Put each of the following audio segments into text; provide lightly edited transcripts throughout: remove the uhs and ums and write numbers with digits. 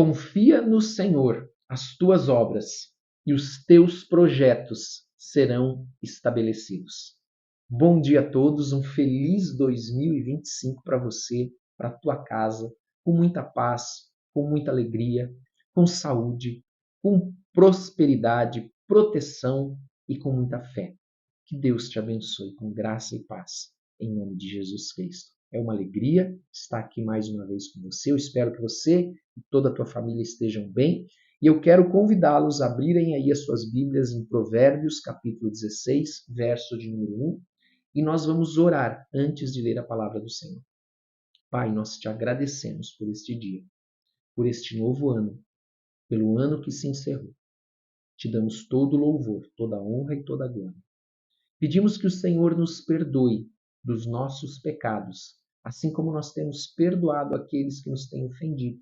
Confia no Senhor as tuas obras e os teus projetos serão estabelecidos. Bom dia a todos, um feliz 2025 para você, para a tua casa, com muita paz, com muita alegria, com saúde, com prosperidade, proteção e com muita fé. Que Deus te abençoe com graça e paz, em nome de Jesus Cristo. É uma alegria estar aqui mais uma vez com você. Eu espero que você e toda a tua família estejam bem. E eu quero convidá-los a abrirem aí as suas Bíblias em Provérbios, capítulo 16, verso de número 1. E nós vamos orar antes de ler a palavra do Senhor. Pai, nós te agradecemos por este dia, por este novo ano, pelo ano que se encerrou. Te damos todo o louvor, toda a honra e toda a glória. Pedimos que o Senhor nos perdoe dos nossos pecados, assim como nós temos perdoado aqueles que nos têm ofendido.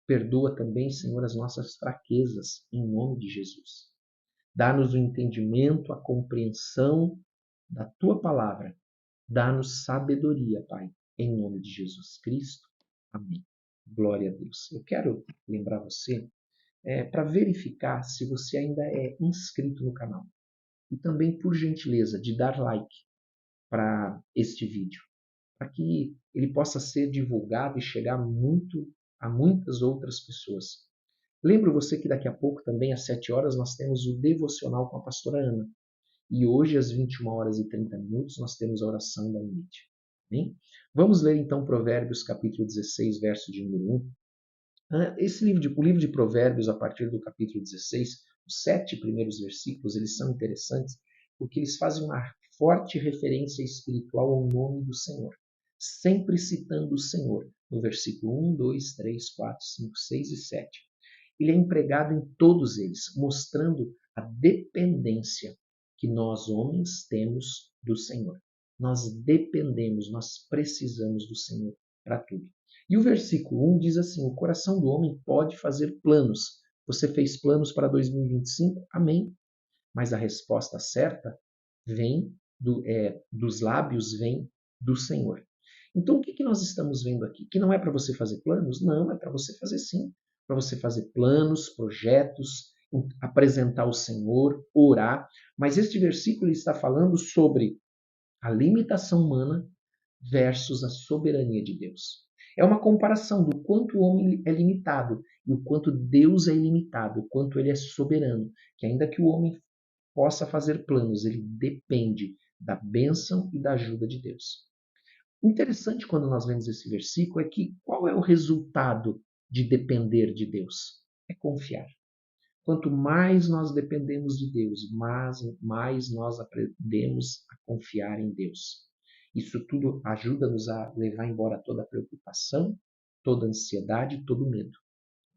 Perdoa também, Senhor, as nossas fraquezas, em nome de Jesus. Dá-nos o entendimento, a compreensão da Tua palavra. Dá-nos sabedoria, Pai, em nome de Jesus Cristo. Amém. Glória a Deus. Eu quero lembrar você, para verificar se você ainda é inscrito no canal. E também, por gentileza, de dar like para este vídeo, para que ele possa ser divulgado e chegar a muitas outras pessoas. Lembro você que daqui a pouco, também às 7 horas, nós temos o devocional com a pastora Ana. E hoje, às 21 horas e 30 minutos, nós temos a oração da noite. Bem? Vamos ler então Provérbios, capítulo 16, verso de número 1. O livro de Provérbios, a partir do capítulo 16, os 7 primeiros versículos, eles são interessantes porque eles fazem uma forte referência espiritual ao nome do Senhor, sempre citando o Senhor, no versículo 1, 2, 3, 4, 5, 6 e 7. Ele é empregado em todos eles, mostrando a dependência que nós, homens, temos do Senhor. Nós dependemos, nós precisamos do Senhor para tudo. E o versículo 1 diz assim: o coração do homem pode fazer planos. Você fez planos para 2025? Amém. Mas a resposta certa vem dos lábios, vem do Senhor. Então, o que nós estamos vendo aqui? Que não é para você fazer planos? Não, é para você fazer sim. Para você fazer planos, projetos, apresentar ao Senhor, orar. Mas este versículo está falando sobre a limitação humana versus a soberania de Deus. É uma comparação do quanto o homem é limitado e o quanto Deus é ilimitado, o quanto ele é soberano. Que ainda que o homem possa fazer planos, ele depende da bênção e da ajuda de Deus. O interessante quando nós lemos esse versículo é que qual é o resultado de depender de Deus? É confiar. Quanto mais nós dependemos de Deus, mais nós aprendemos a confiar em Deus. Isso tudo ajuda-nos a levar embora toda a preocupação, toda a ansiedade, todo o medo.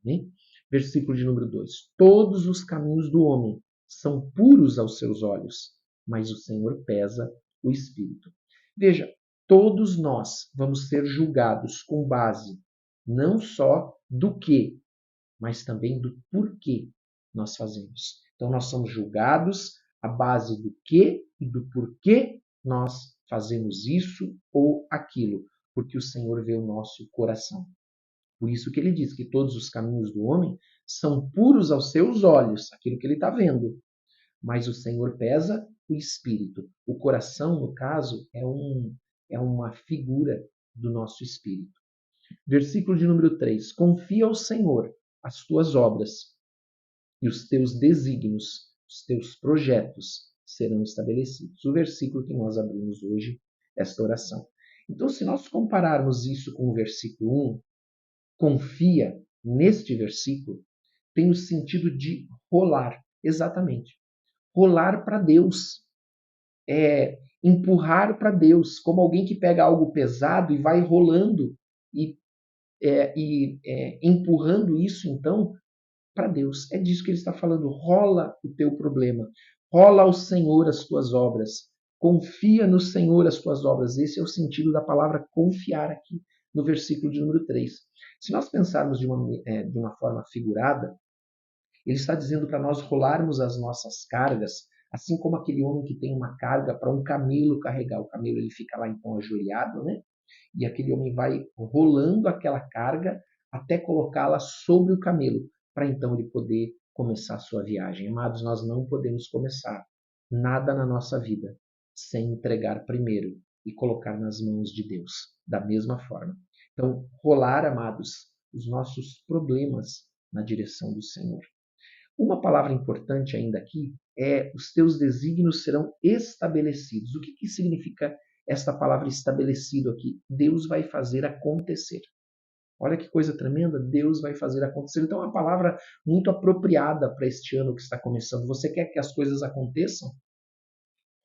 Amém? Versículo de número 2. Todos os caminhos do homem são puros aos seus olhos, mas o Senhor pesa o espírito. Veja, todos nós vamos ser julgados com base não só do que, mas também do porquê nós fazemos. Então, nós somos julgados à base do que e do porquê nós fazemos isso ou aquilo, porque o Senhor vê o nosso coração. Por isso que ele diz que todos os caminhos do homem são puros aos seus olhos, aquilo que ele está vendo. Mas o Senhor pesa o espírito. O coração, no caso, é uma figura do nosso espírito. Versículo de número 3. Confia ao Senhor as tuas obras e os teus desígnios, os teus projetos serão estabelecidos. O versículo que nós abrimos hoje, esta oração. Então, se nós compararmos isso com o versículo 1, confia neste versículo, tem o sentido de rolar, exatamente. Rolar para Deus. Empurrar para Deus, como alguém que pega algo pesado e vai rolando e empurrando isso, então, para Deus. É disso que ele está falando. Rola o teu problema. Rola ao Senhor as tuas obras. Confia no Senhor as tuas obras. Esse é o sentido da palavra confiar aqui no versículo de número 3. Se nós pensarmos de uma forma figurada, ele está dizendo para nós rolarmos as nossas cargas, assim como aquele homem que tem uma carga para um camelo carregar. O camelo ele fica lá então ajoelhado, né? E aquele homem vai rolando aquela carga até colocá-la sobre o camelo, para então ele poder começar a sua viagem. Amados, nós não podemos começar nada na nossa vida sem entregar primeiro e colocar nas mãos de Deus, da mesma forma. Então, rolar, amados, os nossos problemas na direção do Senhor. Uma palavra importante ainda aqui é: os teus desígnios serão estabelecidos. O que significa esta palavra estabelecido aqui? Deus vai fazer acontecer. Olha que coisa tremenda, Deus vai fazer acontecer. Então é uma palavra muito apropriada para este ano que está começando. Você quer que as coisas aconteçam?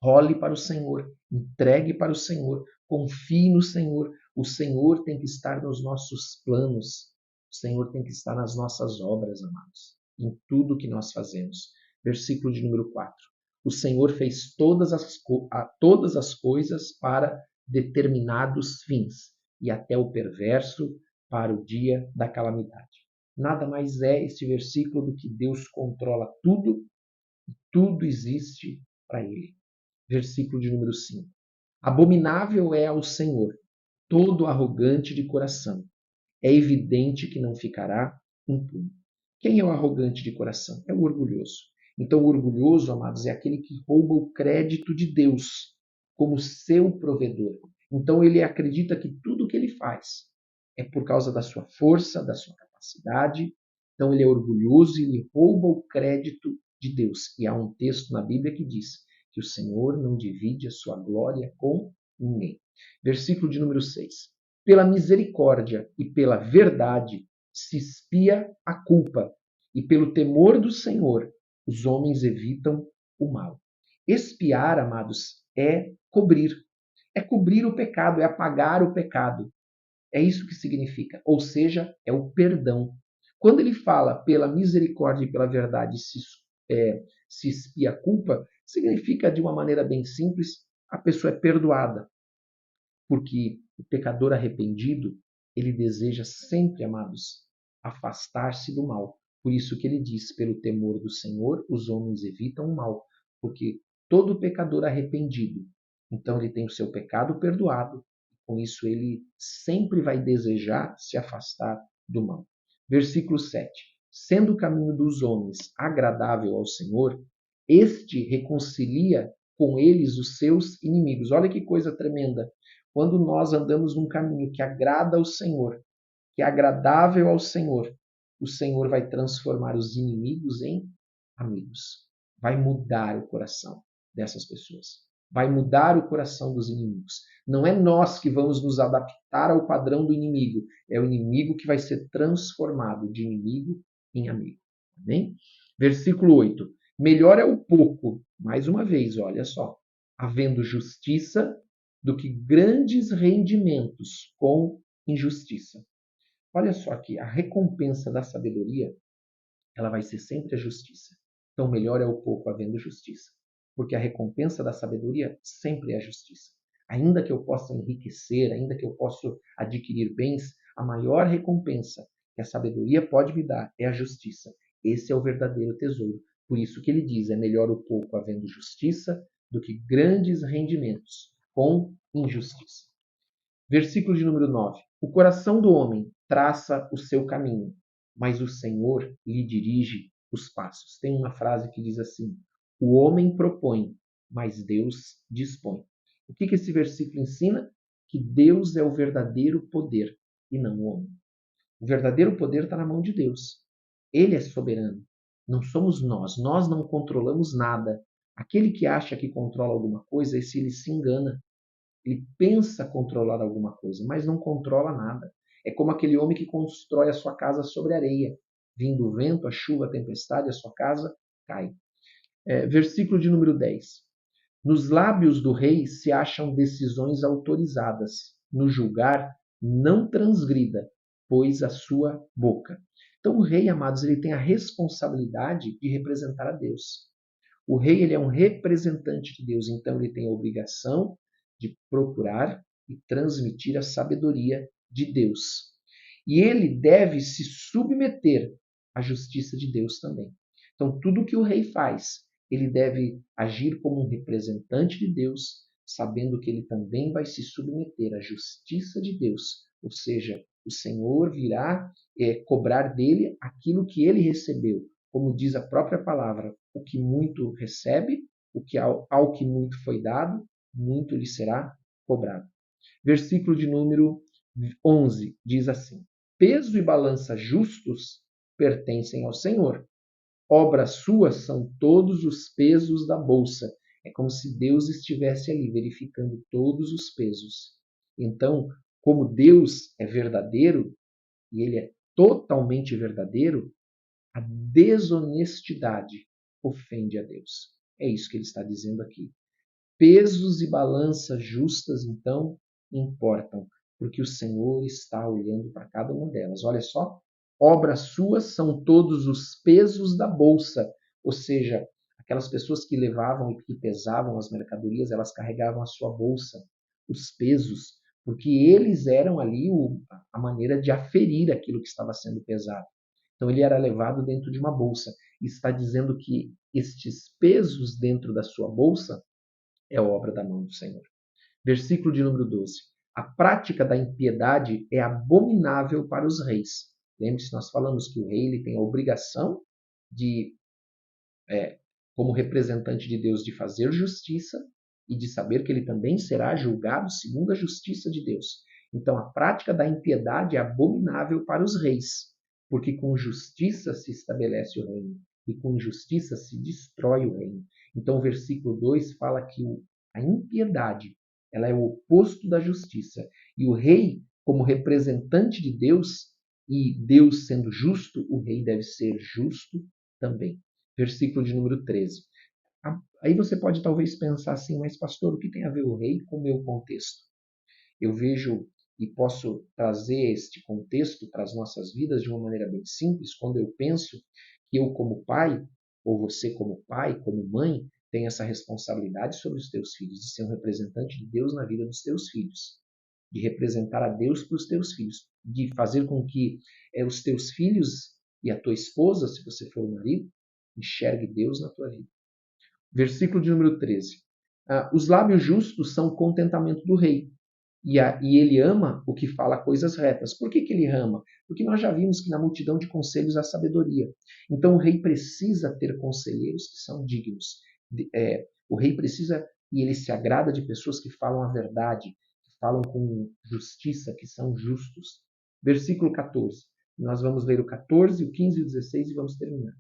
Role para o Senhor, entregue para o Senhor, confie no Senhor. O Senhor tem que estar nos nossos planos. O Senhor tem que estar nas nossas obras, amados, em tudo que nós fazemos. Versículo de número 4. O Senhor fez todas as coisas para determinados fins, e até o perverso para o dia da calamidade. Nada mais é este versículo do que Deus controla tudo, e tudo existe para Ele. Versículo de número 5. Abominável é ao Senhor todo arrogante de coração. É evidente que não ficará impune. Quem é o arrogante de coração? É o orgulhoso. Então, o orgulhoso, amados, é aquele que rouba o crédito de Deus como seu provedor. Então, ele acredita que tudo que ele faz é por causa da sua força, da sua capacidade. Então, ele é orgulhoso e ele rouba o crédito de Deus. E há um texto na Bíblia que diz que o Senhor não divide a sua glória com ninguém. Versículo de número 6. Pela misericórdia e pela verdade se expia a culpa, e pelo temor do Senhor os homens evitam o mal. Expiar, amados, é cobrir. É cobrir o pecado, é apagar o pecado. É isso que significa. Ou seja, é o perdão. Quando ele fala pela misericórdia e pela verdade se expia a culpa, significa de uma maneira bem simples, a pessoa é perdoada. Porque o pecador arrependido, ele deseja sempre, amados, afastar-se do mal. Por isso que ele diz, pelo temor do Senhor, os homens evitam o mal. Porque todo pecador arrependido, então ele tem o seu pecado perdoado. Com isso ele sempre vai desejar se afastar do mal. Versículo 7. Sendo o caminho dos homens agradável ao Senhor, este reconcilia com eles os seus inimigos. Olha que coisa tremenda. Quando nós andamos num caminho que agrada ao Senhor, que é agradável ao Senhor, o Senhor vai transformar os inimigos em amigos. Vai mudar o coração dessas pessoas. Vai mudar o coração dos inimigos. Não é nós que vamos nos adaptar ao padrão do inimigo. É o inimigo que vai ser transformado de inimigo em amigo. Amém? Versículo 8. Melhor é o pouco, mais uma vez, olha só, havendo justiça, do que grandes rendimentos com injustiça. Olha só aqui, a recompensa da sabedoria, ela vai ser sempre a justiça. Então, melhor é o pouco havendo justiça, porque a recompensa da sabedoria sempre é a justiça. Ainda que eu possa enriquecer, ainda que eu possa adquirir bens, a maior recompensa que a sabedoria pode me dar é a justiça. Esse é o verdadeiro tesouro. Por isso que ele diz, é melhor o pouco havendo justiça do que grandes rendimentos com injustiça. Versículo de número 9. O coração do homem traça o seu caminho, mas o Senhor lhe dirige os passos. Tem uma frase que diz assim: o homem propõe, mas Deus dispõe. O que esse versículo ensina? Que Deus é o verdadeiro poder e não o homem. O verdadeiro poder está na mão de Deus. Ele é soberano. Não somos nós. Nós não controlamos nada. Aquele que acha que controla alguma coisa, esse ele se engana. Ele pensa controlar alguma coisa, mas não controla nada. É como aquele homem que constrói a sua casa sobre areia. Vindo o vento, a chuva, a tempestade, a sua casa cai. Versículo de número 10. Nos lábios do rei se acham decisões autorizadas. No julgar, não transgrida, pois a sua boca. Então o rei, amados, ele tem a responsabilidade de representar a Deus. O rei ele é um representante de Deus, então ele tem a obrigação de procurar e transmitir a sabedoria de Deus. E ele deve se submeter à justiça de Deus também. Então, tudo que o rei faz, ele deve agir como um representante de Deus, sabendo que ele também vai se submeter à justiça de Deus. Ou seja, o Senhor virá cobrar dele aquilo que ele recebeu. Como diz a própria palavra, o que muito recebe, o que ao que muito foi dado, muito lhe será cobrado. Versículo de número 11 diz assim: peso e balança justos pertencem ao Senhor. Obras suas são todos os pesos da bolsa. É como se Deus estivesse ali verificando todos os pesos. Então, como Deus é verdadeiro, e ele é totalmente verdadeiro, a desonestidade ofende a Deus. É isso que ele está dizendo aqui. Pesos e balanças justas, então, importam, porque o Senhor está olhando para cada uma delas. Olha só, obras suas são todos os pesos da bolsa, ou seja, aquelas pessoas que levavam e que pesavam as mercadorias, elas carregavam a sua bolsa, os pesos, porque eles eram ali a maneira de aferir aquilo que estava sendo pesado. Então ele era levado dentro de uma bolsa. E está dizendo que estes pesos dentro da sua bolsa é obra da mão do Senhor. Versículo de número 12. A prática da impiedade é abominável para os reis. Lembre-se, nós falamos que o rei ele tem a obrigação de, como representante de Deus, de fazer justiça e de saber que ele também será julgado segundo a justiça de Deus. Então, a prática da impiedade é abominável para os reis, porque com justiça se estabelece o reino e com injustiça se destrói o reino. Então, o versículo 2 fala que a impiedade ela é o oposto da justiça. E o rei, como representante de Deus, e Deus sendo justo, o rei deve ser justo também. Versículo de número 13. Aí você pode talvez pensar assim, mas pastor, o que tem a ver o rei com o meu contexto? Eu vejo e posso trazer este contexto para as nossas vidas de uma maneira bem simples, quando eu penso que eu como pai, ou você como pai, como mãe, tem essa responsabilidade sobre os teus filhos, de ser um representante de Deus na vida dos teus filhos, de representar a Deus para os teus filhos, de fazer com que os teus filhos e a tua esposa, se você for o marido, enxergue Deus na tua vida. Versículo de número 13. Os lábios justos são o contentamento do rei, e ele ama o que fala coisas retas. Por que ele ama? Porque nós já vimos que na multidão de conselhos há sabedoria. Então o rei precisa ter conselheiros que são dignos. O rei precisa, e ele se agrada de pessoas que falam a verdade, que falam com justiça, que são justos. Versículo 14. Nós vamos ler o 14, o 15 e o 16 e vamos terminar.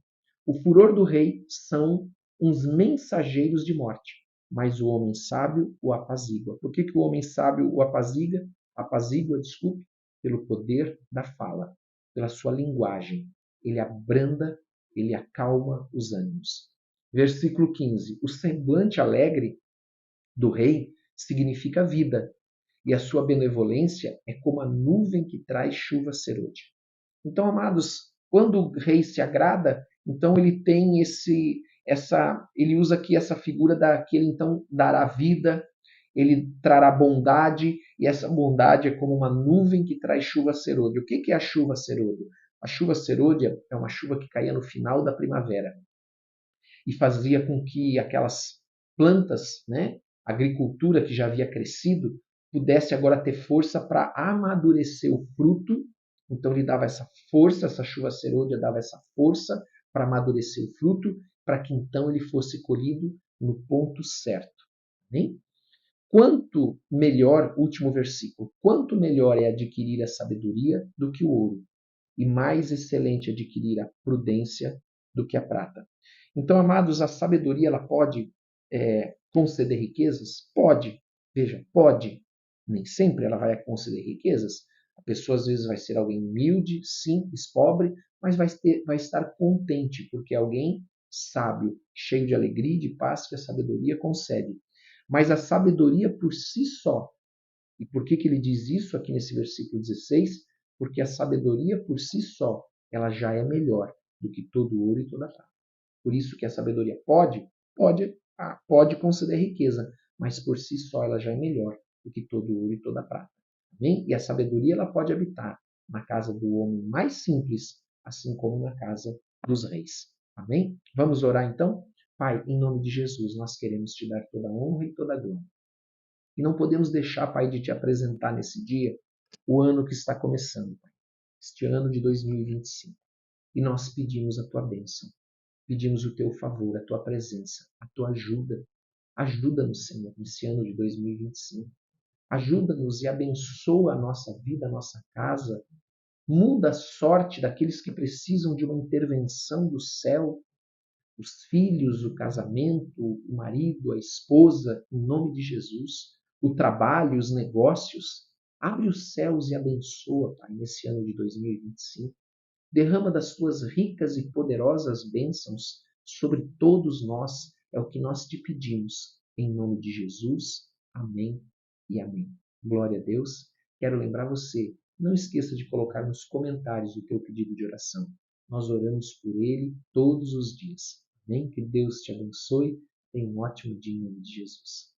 O furor do rei são uns mensageiros de morte, mas o homem sábio o apazigua. Por que o homem sábio o apazigua, desculpe? Pelo poder da fala, pela sua linguagem. Ele abranda, ele acalma os ânimos. Versículo 15. O semblante alegre do rei significa vida, e a sua benevolência é como a nuvem que traz chuva serôdia. Então, amados, quando o rei se agrada, então ele tem ele usa aqui essa figura que ele então dará vida, ele trará bondade, e essa bondade é como uma nuvem que traz chuva serôdia. O que é a chuva serôdia? A chuva serôdia é uma chuva que caía no final da primavera e fazia com que aquelas plantas, né, a agricultura que já havia crescido, pudesse agora ter força para amadurecer o fruto. Então ele dava essa força, essa chuva serôdia dava essa força para amadurecer o fruto, para que então ele fosse colhido no ponto certo. Amém? Quanto melhor, último versículo, quanto melhor é adquirir a sabedoria do que o ouro, e mais excelente adquirir a prudência do que a prata. Então, amados, a sabedoria ela pode conceder riquezas? Pode. Veja, pode. Nem sempre ela vai conceder riquezas. A pessoa às vezes vai ser alguém humilde, simples, pobre, mas vai estar contente, porque é alguém sábio, cheio de alegria e de paz que a sabedoria concede. Mas a sabedoria por si só, e por que ele diz isso aqui nesse versículo 16? Porque a sabedoria por si só, ela já é melhor do que todo ouro e toda prata. Por isso que a sabedoria pode conceder riqueza, mas por si só ela já é melhor do que todo ouro e toda prata. Amém? E a sabedoria ela pode habitar na casa do homem mais simples, assim como na casa dos reis. Amém? Vamos orar então? Pai, em nome de Jesus, nós queremos te dar toda a honra e toda a glória. E não podemos deixar, Pai, de te apresentar nesse dia o ano que está começando, Pai. este ano de 2025. E nós pedimos a tua bênção, pedimos o teu favor, a tua presença, a tua ajuda. Ajuda-nos, Senhor, nesse ano de 2025. Ajuda-nos e abençoa a nossa vida, a nossa casa. Muda a sorte daqueles que precisam de uma intervenção do céu, os filhos, o casamento, o marido, a esposa, em nome de Jesus, o trabalho, os negócios. Abre os céus e abençoa, Pai, nesse ano de 2025. Derrama das tuas ricas e poderosas bênçãos sobre todos nós. É o que nós te pedimos. Em nome de Jesus. Amém e amém. Glória a Deus. Quero lembrar você, não esqueça de colocar nos comentários o teu pedido de oração. Nós oramos por ele todos os dias. Amém? Que Deus te abençoe. Tenha um ótimo dia em nome de Jesus.